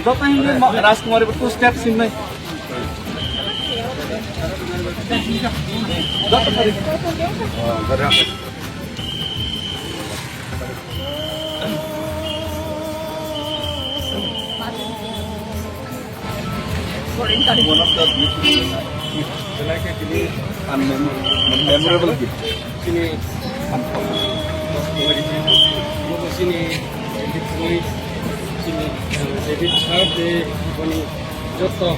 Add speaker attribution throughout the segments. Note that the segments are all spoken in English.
Speaker 1: बताएंगे राजकुमारी पर two steps in में one of the beautiful like a memorable gift. Sini sini sini edit chart de pani joto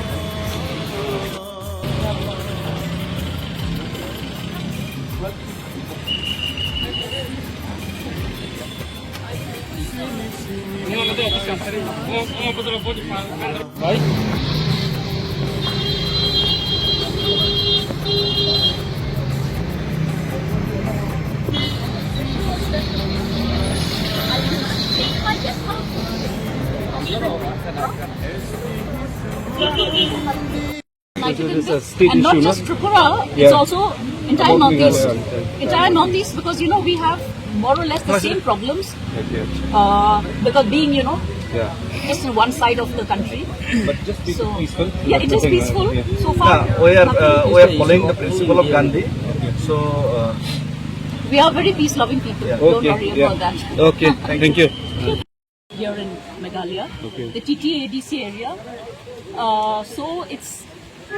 Speaker 1: Right?
Speaker 2: And not just Tripura, it's also entire Northeast. Entire Northeast, because we have more or less the same problems. Because being just in one side of the country.
Speaker 1: But just peaceful.
Speaker 2: Yeah, it is peaceful. So far,
Speaker 1: we are following the principle of Gandhi. So
Speaker 2: we are very peace-loving people. Don't worry about that.
Speaker 1: Okay, thank you.
Speaker 2: Here in Meghalaya, the TTADC area. So it's,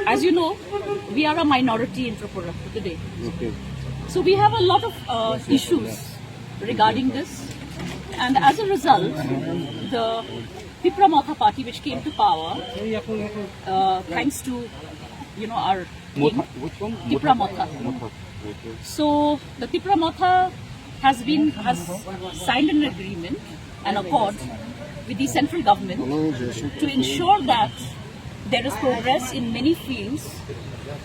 Speaker 2: as you know, we are a minority in Tripura today. So we have a lot of issues regarding this, and as a result, the Tipra Motha party, which came to power, thanks to our king, Tipra Motha. So the Tipra Motha has signed an agreement, an accord with the central government to ensure that there is progress in many fields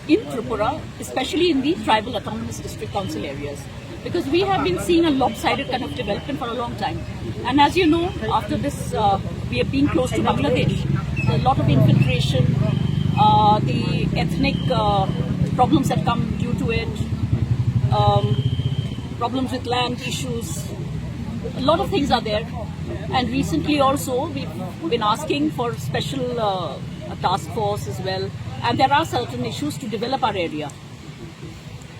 Speaker 2: in Tripura, especially in the tribal autonomous district council areas. Because we have been seeing a lopsided kind of development for a long time. And as you know, after this, we have been close to Bangladesh. A lot of infiltration, the ethnic problems that come due to it, problems with land issues, a lot of things are there. And recently also, we've been asking for special a task force as well. And there are certain issues to develop our area.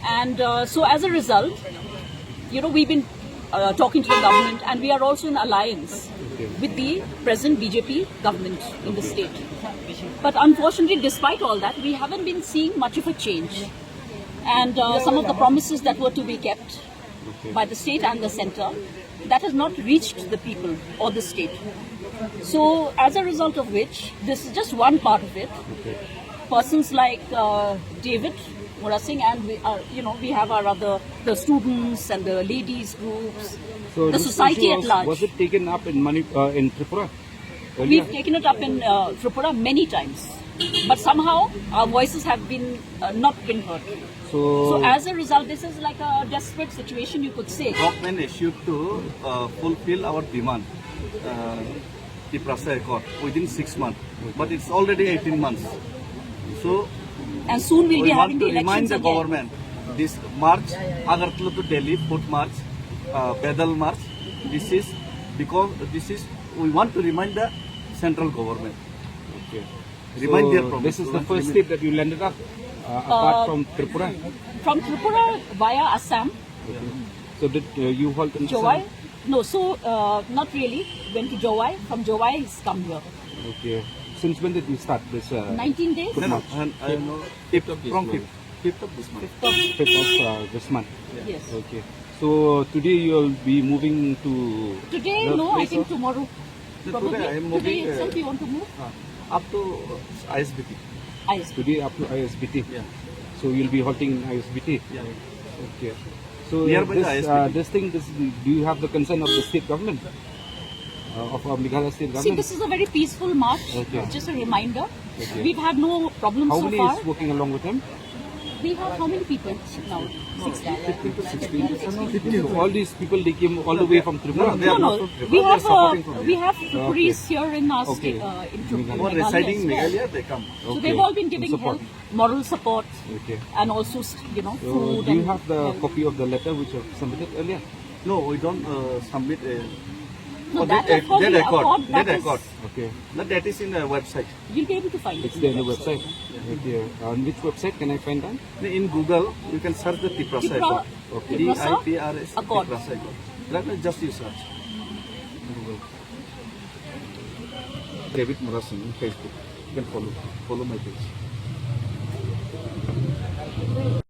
Speaker 2: And so as a result, we've been talking to the government, and we are also in alliance with the present BJP government in the state. But unfortunately, despite all that, we haven't been seeing much of a change. And some of the promises that were to be kept by the state and the center, that has not reached the people or the state. So as a result of which, this is just one part of it. Persons like David Murasing, and we have our the students and the ladies groups,
Speaker 1: so
Speaker 2: the society at large.
Speaker 1: Was it taken up in Tripura?
Speaker 2: We've taken it up in Tripura many times, but somehow our voices have been not been heard. So as a result, this is like a desperate situation, you could say.
Speaker 3: Government issued to fulfill our demand, the Prasa Accord, within 6 months, but it's already 18 months. So.
Speaker 2: And soon we'll be having the
Speaker 3: elections. We want to remind the
Speaker 2: again.
Speaker 3: government this March, Agartala to Delhi, 4th March, Pedal March. This is because we want to remind the central government. Remind their promise.
Speaker 1: This is the first state that you landed up, apart from Tripura.
Speaker 2: From Tripura via Assam.
Speaker 1: So did you halt in
Speaker 2: Jowai?
Speaker 1: Assam?
Speaker 2: No, so not really. Went to Jowai. From Jowai, he's come here.
Speaker 1: Okay. Since when did you start this?
Speaker 2: 19 days?
Speaker 3: No, from 5th of this month.
Speaker 1: 5th of this month.
Speaker 2: Yes.
Speaker 1: Okay. So today you will be moving to.
Speaker 2: Today, no, I think tomorrow. Probably.
Speaker 3: Today I am moving.
Speaker 2: Today itself you want to move?
Speaker 3: Up to ISBT.
Speaker 1: Today up to ISBT.
Speaker 3: Yeah.
Speaker 1: So you'll be halting in ISBT.
Speaker 3: Yeah.
Speaker 1: Okay. So
Speaker 3: Nearby the ISBT.
Speaker 1: do you have the consent of the state government? Of Meghalaya state government?
Speaker 2: See, this is a very peaceful march.
Speaker 1: Okay.
Speaker 2: It's just a reminder. We've had no problems
Speaker 1: How
Speaker 2: so
Speaker 1: many
Speaker 2: far.
Speaker 1: is working along with him?
Speaker 2: We have how many people now? 16.
Speaker 1: All these people, they came all the way from Tripura?
Speaker 2: No. We have Tripuris here in our state, in
Speaker 3: Who are
Speaker 2: Meghalaya
Speaker 3: residing
Speaker 2: as
Speaker 3: in
Speaker 2: well.
Speaker 3: Meghalaya, they come.
Speaker 2: So they've all been giving
Speaker 1: Support.
Speaker 2: help, moral support,
Speaker 1: Okay.
Speaker 2: and also
Speaker 1: So
Speaker 2: food.
Speaker 1: do you
Speaker 2: and
Speaker 1: have the
Speaker 2: help.
Speaker 1: copy of the letter which you have submitted earlier?
Speaker 3: No, we don't submit
Speaker 2: No,
Speaker 3: Oh,
Speaker 2: that
Speaker 3: they
Speaker 2: accord,
Speaker 3: record.
Speaker 2: that
Speaker 3: They
Speaker 2: is-
Speaker 3: record.
Speaker 1: Okay.
Speaker 3: That is in the website.
Speaker 2: You'll be able to find it.
Speaker 1: It's there in the website. Okay. On which website can I find that?
Speaker 3: In Google, you can search the Tiprasa
Speaker 2: Tipra-
Speaker 3: Accord.
Speaker 1: Okay.
Speaker 2: Tiprasa
Speaker 3: Tipras
Speaker 2: Accord.
Speaker 3: Tiprasa Accord. That means just you search.
Speaker 1: David Murasan on Facebook. You can follow my page.